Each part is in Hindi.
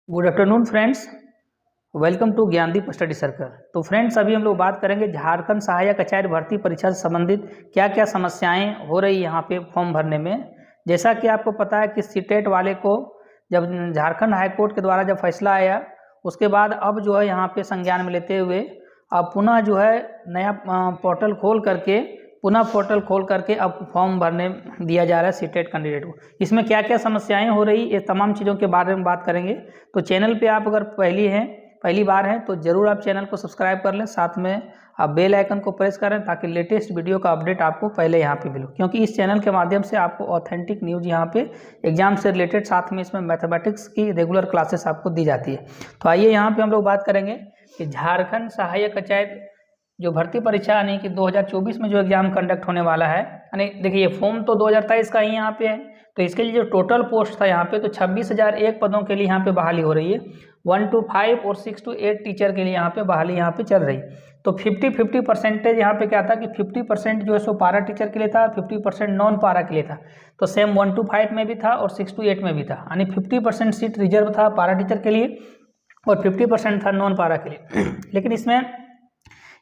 Good afternoon friends, welcome to Gyandeep study circle. तो फ्रेंड्स, अभी हम लोग बात करेंगे झारखंड सहायक आचार्य भर्ती परीक्षा से संबंधित क्या क्या समस्याएं हो रही यहाँ पे फॉर्म भरने में। जैसा कि आपको पता है कि सीटेट वाले को जब झारखंड हाईकोर्ट के द्वारा जब फैसला आया, उसके बाद अब जो है यहाँ पे संज्ञान में लेते हुए अब पुनः जो है नया पोर्टल खोल करके अब फॉर्म भरने दिया जा रहा है सीटेट कैंडिडेट को। इसमें क्या क्या समस्याएं हो रही, ये तमाम चीज़ों के बारे में बात करेंगे। तो चैनल पे आप अगर पहली बार हैं तो ज़रूर आप चैनल को सब्सक्राइब कर लें, साथ में आप बेल आइकन को प्रेस करें ताकि लेटेस्ट वीडियो का अपडेट आपको पहले यहाँ पे मिले, क्योंकि इस चैनल के माध्यम से आपको ऑथेंटिक न्यूज़ यहाँ पे एग्जाम से रिलेटेड, साथ में इसमें मैथमेटिक्स की रेगुलर क्लासेस आपको दी जाती है। तो आइए यहाँ पे हम लोग बात करेंगे कि झारखंड सहायक आचार्य जो भर्ती परीक्षा यानी कि 2024 में जो एग्जाम कंडक्ट होने वाला है, यानी देखिए ये फॉर्म तो 2023 का ही यहाँ पे है। तो इसके लिए जो टोटल पोस्ट था यहाँ पे तो 26,001 पदों के लिए यहाँ पे बहाली हो रही है। 1 to 5 और 6 to 8 टीचर के लिए यहाँ पे बहाली यहाँ पे चल रही। तो 50-50 परसेंटेज यहाँ पे क्या था कि 50% जो है सो पारा टीचर के लिए था, 50% नॉन पारा के लिए था। तो सेम 1 to 5 में भी था और 6 to 8 में भी था, यानी 50% सीट रिजर्व था पारा टीचर के लिए और 50% था नॉन पारा के लिए। लेकिन इसमें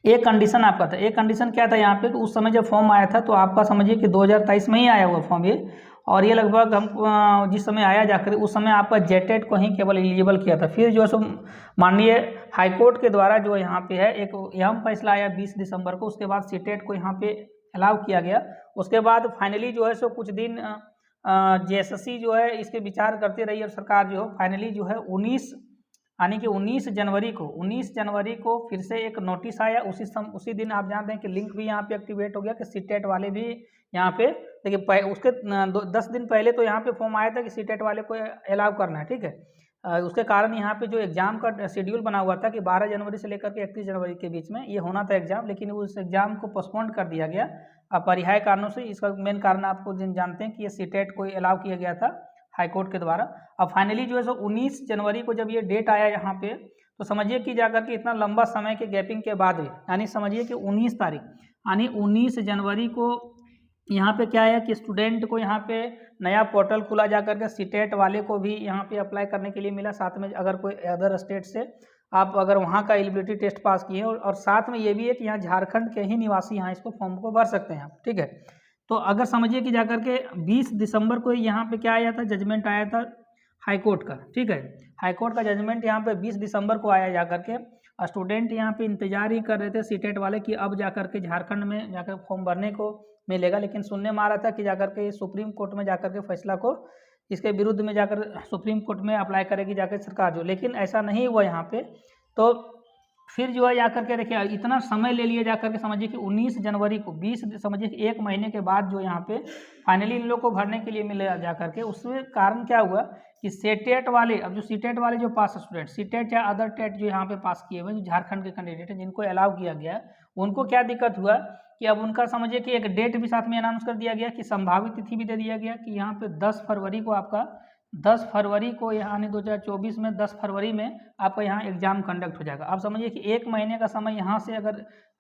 एक कंडीशन आपका था। एक कंडीशन क्या था यहाँ पे कि उस समय जब फॉर्म आया था तो आपका समझिए कि 2023 में ही आया हुआ फॉर्म ये, और ये लगभग हम जिस समय आया जाकर उस समय आपका जेटेट को ही केवल एलिजिबल किया था। फिर जो है सो माननीय हाईकोर्ट के द्वारा जो यहाँ पे है एक अहम फैसला आया 20 दिसंबर को, उसके बाद सीटेट को यहाँ पे अलाउ किया गया। उसके बाद फाइनली जो है सो कुछ दिन जेएसएससी जो है इसके विचार करती रही और सरकार जो है फाइनली जो है 19 जनवरी को फिर से एक नोटिस आया। उसी दिन आप जानते हैं कि लिंक भी यहाँ पे एक्टिवेट हो गया कि सीटेट वाले भी यहाँ पे देखिए उसके 10 दिन पहले तो यहाँ पे फॉर्म आया था कि सीटेट वाले को अलाउ करना है, ठीक है। उसके कारण यहाँ पे जो एग्ज़ाम का शेड्यूल बना हुआ था कि 12 जनवरी से लेकर के 31 जनवरी के बीच में ये होना था एग्ज़ाम, लेकिन उस एग्ज़ाम को पोस्टपोन कर दिया गया अपरिहार्य कारणों से। इसका मेन कारण आपको जानते हैं कि ये सीटेट को अलाउ किया गया था हाईकोर्ट के द्वारा। अब फाइनली जो है सो 19 जनवरी को जब ये डेट आया यहाँ पे, तो समझिए कि जाकर के इतना लंबा समय के गैपिंग के बाद भी, यानी समझिए कि 19 तारीख यानी 19 जनवरी को यहाँ पे क्या है कि स्टूडेंट को यहाँ पे नया पोर्टल खुला जाकर के सीटेट वाले को भी यहाँ पे अप्लाई करने के लिए मिला। साथ में अगर कोई अदर स्टेट से आप अगर वहाँ का एलिजिबिलिटी टेस्ट पास किए और साथ में ये भी है कि यहाँ झारखंड के ही निवासी यहाँ इसको फॉर्म को भर सकते हैं, ठीक है। तो अगर समझिए कि जाकर के 20 दिसंबर को यहाँ पे क्या आया था, जजमेंट आया था हाईकोर्ट का, ठीक है। हाईकोर्ट का जजमेंट यहाँ पे 20 दिसंबर को आया जाकर के। स्टूडेंट यहाँ पे इंतजार ही कर रहे थे सीटेट वाले कि अब जाकर के झारखंड में जाकर फॉर्म भरने को मिलेगा, लेकिन सुनने में आ रहा था कि जाकर के सुप्रीम कोर्ट में जाकर के फैसला को इसके विरुद्ध में जाकर सुप्रीम कोर्ट में अप्लाई करेगी जाकर सरकार जो, लेकिन ऐसा नहीं हुआ यहाँ पे। तो फिर जो है जाकर के देखिए इतना समय ले लिया जाकर के, समझिए कि 19 जनवरी को 20 समझिए कि एक महीने के बाद जो यहाँ पे फाइनली इन लोग को भरने के लिए मिले जाकर के। उसमें कारण क्या हुआ कि सीटेट वाले, अब जो सीटेट वाले जो पास स्टूडेंट सीटेट या अदर टेट जो यहाँ पे पास किए हुए जो झारखंड के कैंडिडेट हैं जिनको अलाउ किया गया, उनको क्या दिक्कत हुआ कि अब उनका समझिए कि एक डेट भी साथ में अनाउंस कर दिया गया कि संभावित तिथि भी दे दिया गया कि यहाँ पे 10 फरवरी को आपका 10 फरवरी को यानी 2024 में 10 फरवरी में आपका यहाँ एग्जाम कंडक्ट हो जाएगा। आप समझिए कि एक महीने का समय यहाँ से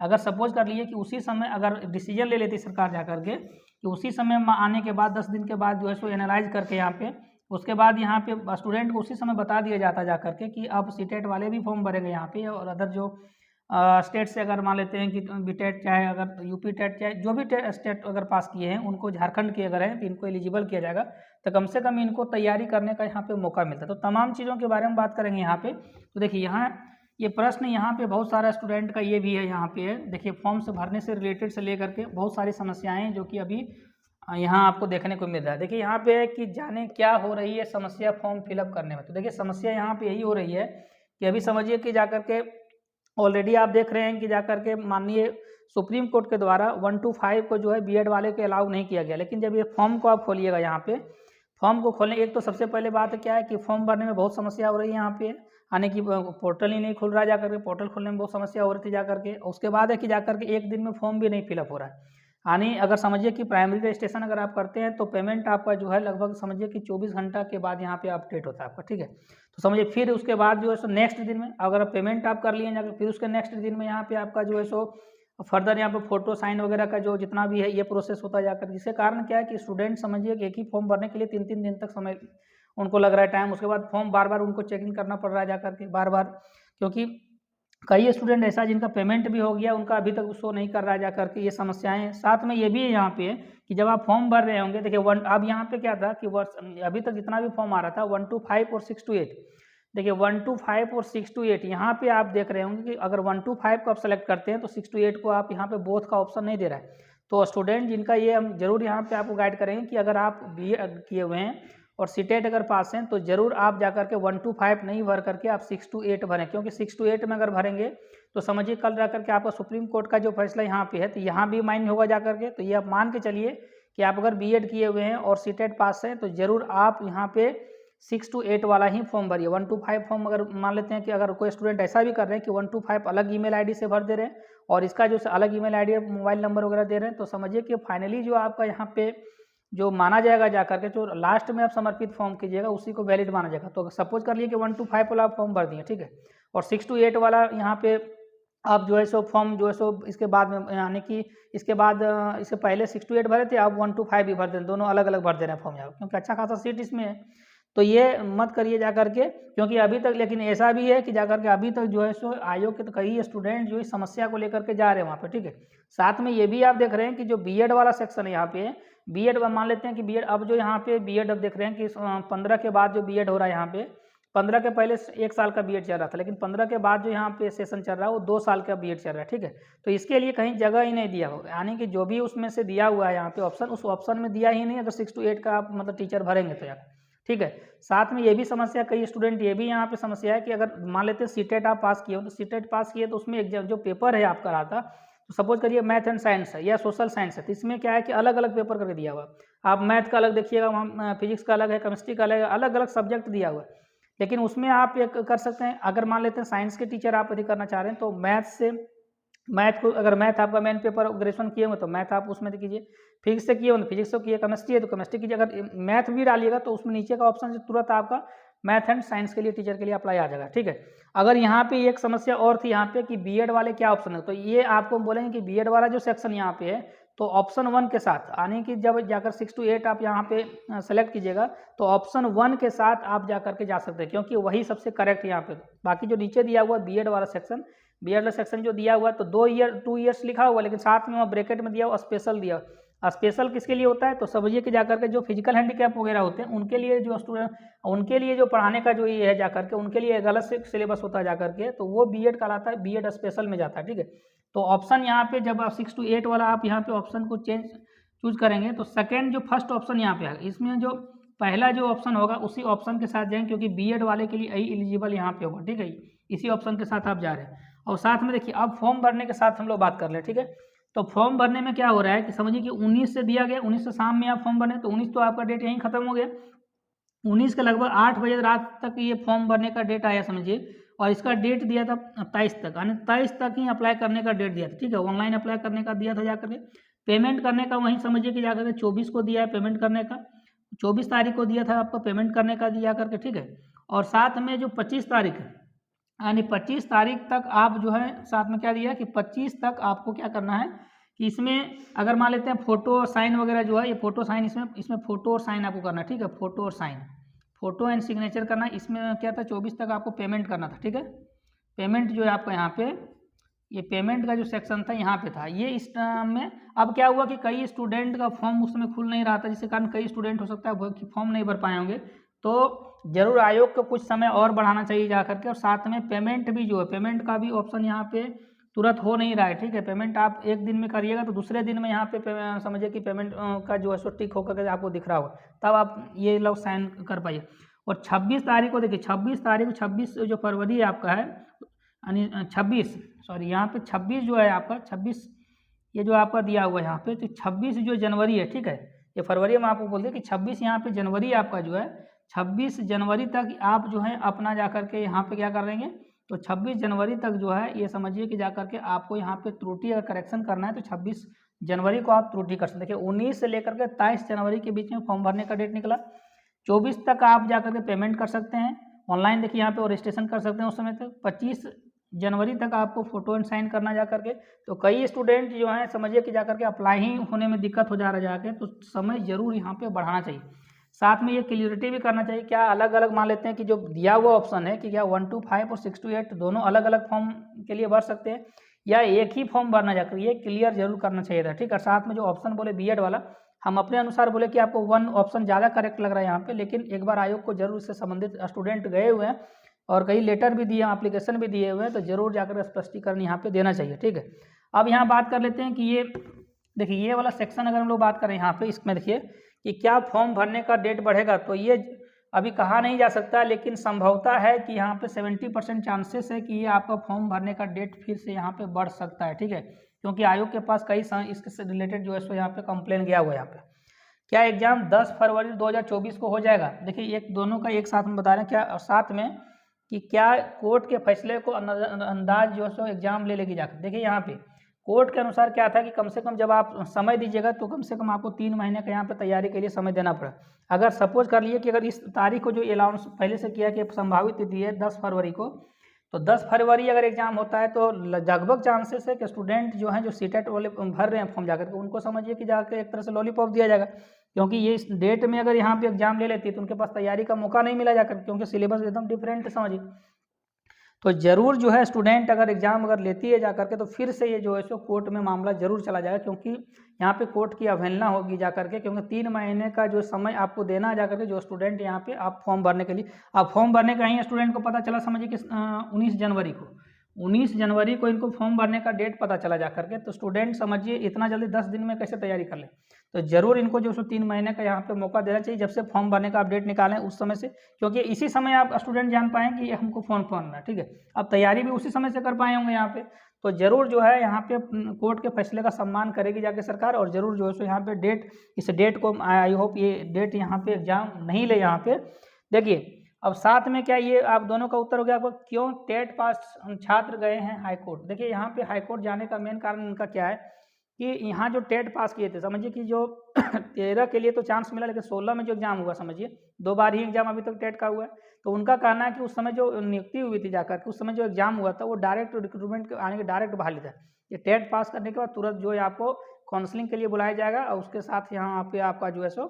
अगर सपोज कर लिए कि उसी समय अगर डिसीजन ले लेती सरकार जाकर के कि उसी समय आने के बाद 10 दिन के बाद जो है सो एनालाइज करके यहाँ पे उसके बाद यहाँ पे स्टूडेंट को उसी समय बता दिया जाता जा करके कि अब सीटेट वाले भी फॉर्म भरेंगे यहाँ पे, और अदर जो स्टेट से अगर मान लेते हैं कि बीटेट चाहे अगर यूपी टेट चाहे जो भी स्टेट अगर पास किए हैं उनको झारखंड के अगर हैं तो इनको एलिजिबल किया जाएगा, तो कम से कम इनको तैयारी करने का यहाँ पे मौका मिलता है। तो तमाम चीज़ों के बारे में बात करेंगे यहाँ पे। तो देखिए यहाँ ये प्रश्न यहाँ पे बहुत सारा स्टूडेंट का ये भी है यहाँ पे है, देखिए फॉर्म से भरने से रिलेटेड से लेकर के बहुत सारी समस्याएँ जो कि अभी यहाँ आपको देखने को मिल रहा है। देखिए यहाँ पे है कि जाने क्या हो रही है समस्या फॉर्म फिलअप करने में। तो देखिए समस्या यहाँ पे यही हो रही है कि अभी समझिए कि जाकर के ऑलरेडी आप देख रहे हैं कि जाकर के माननीय सुप्रीम कोर्ट के द्वारा 1 to 5 को जो है बीएड वाले के अलाउ नहीं किया गया, लेकिन जब ये फॉर्म को आप खोलिएगा यहाँ पे फॉर्म को खोलने, एक तो सबसे पहले बात क्या है कि फॉर्म भरने में बहुत समस्या हो रही है यहाँ पे, यानी कि पोर्टल ही नहीं खुल रहा है जाकर के, पोर्टल खोलने में बहुत समस्या हो रही थी जाकर के। उसके बाद है कि जाकर के एक दिन में फॉर्म भी नहीं फिलअप हो रहा है, यानी अगर समझिए कि प्राइमरी रजिस्ट्रेशन अगर आप करते हैं तो पेमेंट आपका जो है लगभग समझिए कि 24 घंटा के बाद यहाँ पे अपडेट होता है आपका, ठीक है। तो समझिए फिर उसके बाद जो है सो नेक्स्ट दिन में अगर पेमेंट आप कर लिए जाकर फिर उसके नेक्स्ट दिन में यहाँ पे आपका जो है सो फर्दर यहाँ पे फोटो साइन वगैरह का जो जितना भी है ये प्रोसेस होता जाकर, जिसके कारण क्या है कि स्टूडेंट समझिए कि एक ही फॉर्म भरने के लिए 3-3 दिन तक समय उनको लग रहा है टाइम, उसके बाद फॉर्म बार बार उनको चेकिंग करना पड़ रहा है जा करके बार बार, क्योंकि कई स्टूडेंट ऐसा जिनका पेमेंट भी हो गया, उनका अभी तक शो नहीं कर रहा है जा करके, ये समस्याएं हैं। साथ में ये भी यहाँ पे है कि जब आप फॉर्म भर रहे होंगे, देखिए अब यहाँ पे क्या था कि अभी तक जितना भी फॉर्म आ रहा था 1 to 5 और 6 to 8, देखिए 1 to 5 और 6 to 8 यहाँ पे आप देख रहे होंगे कि अगर 1 to 5 को आप सेलेक्ट करते हैं तो 6 to 8 को आप यहाँ पे बोथ का ऑप्शन नहीं दे रहा है। तो स्टूडेंट जिनका ये हम जरूर यहाँ पे आपको गाइड करेंगे कि अगर आप BEd किए हुए हैं और सीटेट अगर पास हैं तो जरूर आप जा करके 1 to 5 नहीं भर करके आप 6 to 8 भरें, क्योंकि 6 to 8 में अगर भरेंगे तो समझिए कल जा करके आपका सुप्रीम कोर्ट का जो फैसला यहाँ पे है तो यहाँ भी माइंड होगा जा करके। तो ये आप मान के चलिए कि आप अगर BEd किए हुए हैं और सीटेट पास हैं तो जरूर आप यहाँ पे 6 to 8 वाला ही फॉर्म भरिए। 1 to 5 फॉर्म अगर मान लेते हैं कि अगर कोई स्टूडेंट ऐसा भी कर रहे हैं कि 1 to 5 अलग ईमेल आईडी से भर दे रहे हैं और इसका जो अलग ईमेल आईडी मोबाइल नंबर वगैरह दे रहे हैं, तो समझिए कि फाइनली जो आपका यहाँ पे जो माना जाएगा जा करके, जो लास्ट में आप समर्पित फॉर्म कीजिएगा उसी को वैलिड माना जाएगा। तो सपोज कर लिए कि 1 to 5 वाला फॉर्म भर दिए, ठीक है, और 6 to 8 वाला यहाँ पे आप जो है सो फॉर्म जो है सो इसके बाद में यानी कि इसके बाद इससे पहले 6 to 8 भरे थे, आप 1 to 5 भी भर दें, दोनों अलग अलग भर दे रहे हैं फॉर्म यहाँ, क्योंकि अच्छा खासा सीट इसमें है। तो ये मत करिए जा करके, क्योंकि अभी तक लेकिन ऐसा भी है कि जा करके अभी तक जो है सो आयोग के तो कई स्टूडेंट जो इस समस्या को लेकर के जा रहे हैं वहाँ पे, ठीक है। साथ में ये भी आप देख रहे हैं कि जो BEd वाला सेक्शन है यहाँ पे, BEd मान लेते हैं कि BEd अब जो यहाँ पे BEd अब देख रहे हैं कि 15 के बाद जो BEd हो रहा है यहाँ पे, 15 के पहले 1 साल का BEd चल रहा था, लेकिन 15 के बाद जो यहाँ पे सेशन चल रहा है वो 2 साल का BEd चल रहा है, ठीक है। तो इसके लिए कहीं जगह ही नहीं दिया होगा, यानी कि जो भी उसमें से दिया हुआ है यहाँ पे ऑप्शन, उस ऑप्शन में दिया ही नहीं अगर 6 to 8 का आप मतलब टीचर भरेंगे तो यार, ठीक है। साथ में ये भी समस्या, कई स्टूडेंट ये भी यहाँ पे समस्या है कि अगर मान लेते हैं सीटेट आप पास किए हो, तो सीटेट पास किए तो उसमें एग्जाम जो पेपर है आपका रहा था, तो सपोज करिए मैथ एंड साइंस है या सोशल साइंस है, तो इसमें क्या है कि अलग अलग पेपर करके दिया हुआ। आप मैथ का अलग देखिएगा, वहाँ फिजिक्स का अलग है, केमिस्ट्री का अलग है, अलग अलग सब्जेक्ट दिया हुआ है। लेकिन उसमें आप एक कर सकते हैं, अगर मान लेते हैं साइंस के टीचर आप यदि करना चाह रहे हैं तो मैथ को अगर मैथ आपका मेन पेपर ग्रेजुएशन किए हुए तो मैथ आप उसमें कीजिए, फिजिक्स से किए हो तो फिजिक्स से किए, केमिस्ट्री है तो केमिस्ट्री कीजिए। अगर मैथ भी डालिएगा तो उसमें नीचे का ऑप्शन तुरंत आपका मैथ एंड साइंस के लिए टीचर के लिए अप्लाई आ जाएगा, ठीक है। अगर यहाँ पे एक समस्या और थी यहाँ पे कि BEd वाले क्या ऑप्शन है, तो ये आपको बोलेंगे कि BEd वाला जो सेक्शन यहाँ पे है तो ऑप्शन 1 के साथ, यानी कि जब जाकर 6 to 8 आप यहाँ पे सेलेक्ट कीजिएगा तो ऑप्शन 1 के साथ आप जा करके जा सकते हैं, क्योंकि वही सबसे करेक्ट यहाँ पे। बाकी जो नीचे दिया हुआ BEd वाला सेक्शन जो दिया हुआ तो 2 ईयर्स लिखा हुआ, लेकिन साथ में वहाँ ब्रैकेट में दिया हुआ स्पेशल दिया। स्पेशल किसके लिए होता है, तो समझिए कि जाकर के जो फिजिकल हैंडीकैप वगैरह होते हैं उनके लिए जो स्टूडेंट, उनके लिए जो पढ़ाने का जो ये है जाकर के, उनके लिए एक अलग से सिलेबस होता है जाकर के, तो वो BEd कहलाता है, BEd स्पेशल में जाता है, ठीक है। तो ऑप्शन यहाँ पे जब आप 6 to 8 वाला आप यहाँ पे ऑप्शन को चूज करेंगे तो सेकेंड जो फर्स्ट ऑप्शन यहाँ पे आएगा, इसमें जो पहला जो ऑप्शन होगा उसी ऑप्शन के साथ जाएंगे, क्योंकि BEd वाले के लिए यही एलिजिबल यहाँ पे होगा, ठीक है। इसी ऑप्शन के साथ आप जा रहे हैं। और साथ में देखिए अब फॉर्म भरने के साथ हम लोग बात कर ले, ठीक है। तो फॉर्म भरने में क्या हो रहा है कि समझिए कि 19 से दिया गया, 19 से शाम में आप फॉर्म भरने, तो 19 तो आपका डेट यहीं खत्म हो गया, 19 के लगभग 8 बजे रात तक ये फॉर्म भरने का डेट आया समझिए, और इसका डेट दिया था 23 तक, यानी 23 तक ही अप्लाई करने का डेट दिया था, ठीक है। ऑनलाइन अप्लाई करने का दिया था जाकर के, पेमेंट करने का वहीं समझिए कि जाकर के 24 को दिया है पेमेंट करने का, 24 तारीख को दिया था आपको पेमेंट करने का दिया करके, ठीक है। और साथ में जो 25 तारीख है, यानी 25 तारीख तक आप जो है साथ में क्या दिया कि 25 तक आपको क्या करना है कि इसमें अगर मान लेते हैं फोटो और साइन वगैरह जो है, ये फोटो साइन इसमें फोटो और साइन आपको करना है, ठीक है। फोटो और साइन, फोटो एंड सिग्नेचर करना, इसमें क्या था 24 तक आपको पेमेंट करना था, ठीक है। पेमेंट जो है आपका यहाँ पे, ये पेमेंट का जो सेक्शन था यहाँ पे था, ये इस में अब क्या हुआ कि कई स्टूडेंट का फॉर्म उस समय खुल नहीं रहा था, जिसके कारण कई स्टूडेंट हो सकता है कि फॉर्म नहीं भर पाए होंगे। तो जरूर आयोग को कुछ समय और बढ़ाना चाहिए जा करके, और साथ में पेमेंट भी जो है, पेमेंट का भी ऑप्शन यहाँ पे तुरंत हो नहीं रहा है, ठीक है। पेमेंट आप एक दिन में करिएगा तो दूसरे दिन में यहाँ पे समझिए कि पेमेंट का जो है सो टिक होकर के आपको दिख रहा होगा, तब आप ये लोग साइन कर पाइए। और 26 तारीख को देखिए, 26 जो फरवरी आपका है, यानी 26 सॉरी यहाँ पे 26 जो है आपका 26, ये जो आपका दिया हुआ है यहाँ पे, तो 26 जो जनवरी है, ठीक है। ये फरवरी में आपको बोल दिया कि 26 यहाँ पे जनवरी आपका जो है, 26 जनवरी तक आप जो है अपना जा करके यहाँ पे क्या कर देंगे, तो 26 जनवरी तक जो है ये समझिए कि जा करके आपको यहाँ पे त्रुटि अगर करेक्शन करना है तो 26 जनवरी को आप त्रुटि कर सकते हैं। देखिए 19 से लेकर के 23 जनवरी के बीच में फॉर्म भरने का डेट निकला, 24 तक आप जा करके पेमेंट कर सकते हैं ऑनलाइन, देखिए यहाँ पे और रजिस्ट्रेशन कर सकते हैं उस समय तक, 25 जनवरी तक आपको फोटो एंड साइन करना जा करके। तो कई स्टूडेंट जो हैं समझिए कि जा करके अप्लाई ही होने में दिक्कत हो जा रहा है जाके, तो समय जरूर यहाँ पे बढ़ाना चाहिए। साथ में ये क्लियरिटी भी करना चाहिए, क्या अलग अलग मान लेते हैं कि जो दिया हुआ ऑप्शन है कि क्या 1 to 5 और 6 to 8 दोनों अलग अलग फॉर्म के लिए भर सकते हैं या एक ही फॉर्म भरना जाकर, ये क्लियर जरूर करना चाहिए था, ठीक है। साथ में जो ऑप्शन बोले बीएड वाला, हम अपने अनुसार बोले कि आपको 1 ऑप्शन ज़्यादा करेक्ट लग रहा है यहाँ पे, लेकिन एक बार आयोग को जरूर इससे संबंधित स्टूडेंट गए हुए हैं और कई लेटर भी दिए, एप्लीकेशन भी दिए हुए हैं, तो जरूर जाकर स्पष्टीकरण यहाँ पे देना चाहिए, ठीक है। अब यहाँ बात कर लेते हैं कि ये देखिए ये वाला सेक्शन अगर हम लोग बात करें यहाँ पे, इसमें देखिए कि क्या फॉर्म भरने का डेट बढ़ेगा, तो ये अभी कहा नहीं जा सकता, लेकिन संभवता है कि यहाँ पे 70% चांसेस है कि ये आपका फॉर्म भरने का डेट फिर से यहाँ पे बढ़ सकता है, ठीक है, क्योंकि आयोग के पास कई इसके रिलेटेड जो है सो यहाँ पे कंप्लेन गया हुआ है यहाँ पे। क्या एग्जाम 10 फरवरी 2024 को हो जाएगा? देखिए एक दोनों का एक साथ में बता रहे हैं, क्या और साथ में कि क्या कोर्ट के फैसले को अंदाज जो है सो एग्जाम ले लेगी जाकर। देखिए यहाँ पे कोर्ट के अनुसार क्या था कि कम से कम जब आप समय दीजिएगा तो कम से कम आपको 3 महीने का यहाँ पे तैयारी के लिए समय देना पड़ा। अगर सपोज कर लिए कि अगर इस तारीख को जो अलाउंस पहले से किया कि संभावित तिथि है 10 फरवरी को, तो 10 फरवरी अगर एग्जाम होता है तो लगभग चांसेस है कि स्टूडेंट जो हैं जो सीटेट वाले भर रहे हैं फॉर्म जाकर के, उनको समझिए कि जाकर एक तरह से लॉलीपॉप दिया जाएगा, क्योंकि ये इस डेट में अगर यहाँ पे एग्जाम ले लेती है तो उनके पास तैयारी का मौका नहीं मिला जाकर, क्योंकि सिलेबस एकदम डिफरेंट समझिए। तो जरूर जो है स्टूडेंट अगर एग्जाम अगर लेती है जाकर के तो फिर से ये जो है सो कोर्ट में मामला जरूर चला जाएगा, क्योंकि यहाँ पे कोर्ट की अवहेलना होगी जाकर के, क्योंकि 3 महीने का जो समय आपको देना है जाकर के जो स्टूडेंट यहाँ पे आप फॉर्म भरने के लिए, आप फॉर्म भरने का ही स्टूडेंट को पता चला समझिए कि 19 जनवरी को इनको फॉर्म भरने का डेट पता चला जा करके, तो स्टूडेंट समझिए इतना जल्दी 10 दिन में कैसे तैयारी कर ले। तो जरूर इनको जो सो 3 महीने का यहाँ पे मौका देना चाहिए, जब से फॉर्म भरने का अपडेट निकालें उस समय से, क्योंकि इसी समय आप स्टूडेंट जान पाएँ कि ये हमको फॉर्म भरना है, ठीक है। अब तैयारी भी उसी समय से कर पाए होंगे यहाँ पे, तो जरूर जो है यहाँ पे कोर्ट के फैसले का सम्मान करेगी जाके सरकार, और जरूर जो है सो यहाँ पे डेट, इस डेट को आई होप ये डेट यहाँ पे एग्जाम नहीं ले यहाँ पे। देखिए अब साथ में क्या ये आप दोनों का उत्तर हो गया आपको, क्यों टेट पास छात्र गए हैं हाईकोर्ट। देखिए यहाँ पे हाईकोर्ट जाने का मेन कारण इनका क्या है कि यहाँ जो टेट पास किए थे समझिए कि जो 13 के लिए तो चांस मिला, लेकिन 16 में जो एग्जाम हुआ समझिए 2 बार ही एग्जाम अभी तक टेट का हुआ है, तो उनका कहना है कि उस समय जो नियुक्ति हुई थी जाकर के, उस समय जो एग्जाम हुआ था वो डायरेक्ट रिक्रूटमेंट आने के डायरेक्ट बहाली था। ये टेट पास करने के बाद तुरंत जो है आपको काउंसलिंग के लिए बुलाया जाएगा और उसके साथ यहाँ पे आपका जो है सो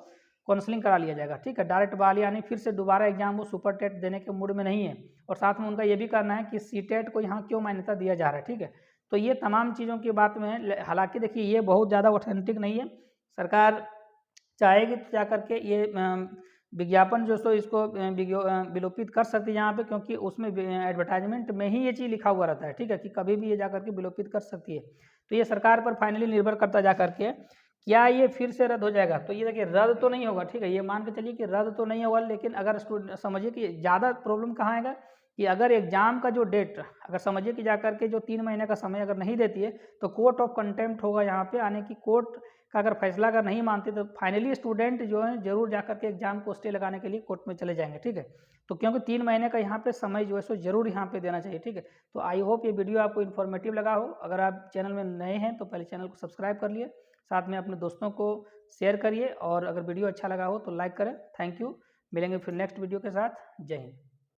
काउंसलिंग करा लिया जाएगा, ठीक है। डायरेक्ट बहाली यानी फिर से दोबारा एग्जाम वो सुपर टेट देने के मूड में नहीं है, और साथ में उनका ये भी करना है कि सी टेट को यहाँ क्यों मान्यता दिया जा रहा है, ठीक है। तो ये तमाम चीज़ों की बात में है, हालांकि देखिए ये बहुत ज़्यादा ऑथेंटिक नहीं है, सरकार चाहेगी तो जा करके ये विज्ञापन जो सो इसको विलोपित कर सकती है यहाँ पे, क्योंकि उसमें एडवर्टाइजमेंट में ही ये चीज़ लिखा हुआ रहता है, ठीक है, कि कभी भी ये जा करके विलोपित कर सकती है। तो ये सरकार पर फाइनली निर्भर करता जा करके क्या ये फिर से रद्द हो जाएगा। तो ये देखिए रद्द तो नहीं होगा, ठीक है, ये मान के चलिए कि रद्द तो नहीं होगा, लेकिन अगर समझिए कि ज़्यादा प्रॉब्लम कहाँ आएगा कि अगर एग्जाम का जो डेट अगर समझिए कि जाकर के जो 3 महीने का समय अगर नहीं देती है तो कोर्ट ऑफ कंटेम्प्ट होगा यहाँ पे, आने की कोर्ट का अगर फैसला अगर नहीं मानती तो फाइनली स्टूडेंट जो है जरूर जाकर के एग्जाम को स्टे लगाने के लिए कोर्ट में चले जाएंगे, ठीक है। तो क्योंकि 3 महीने का यहाँ पे समय जो है सो जरूर यहाँ पे देना चाहिए, ठीक है। तो आई होप ये वीडियो आपको इन्फॉर्मेटिव लगा हो। अगर आप चैनल में नए हैं तो पहले चैनल को सब्सक्राइब कर लिए, साथ में अपने दोस्तों को शेयर करिए, और अगर वीडियो अच्छा लगा हो तो लाइक करें। थैंक यू, मिलेंगे फिर नेक्स्ट वीडियो के साथ। जय हिंद।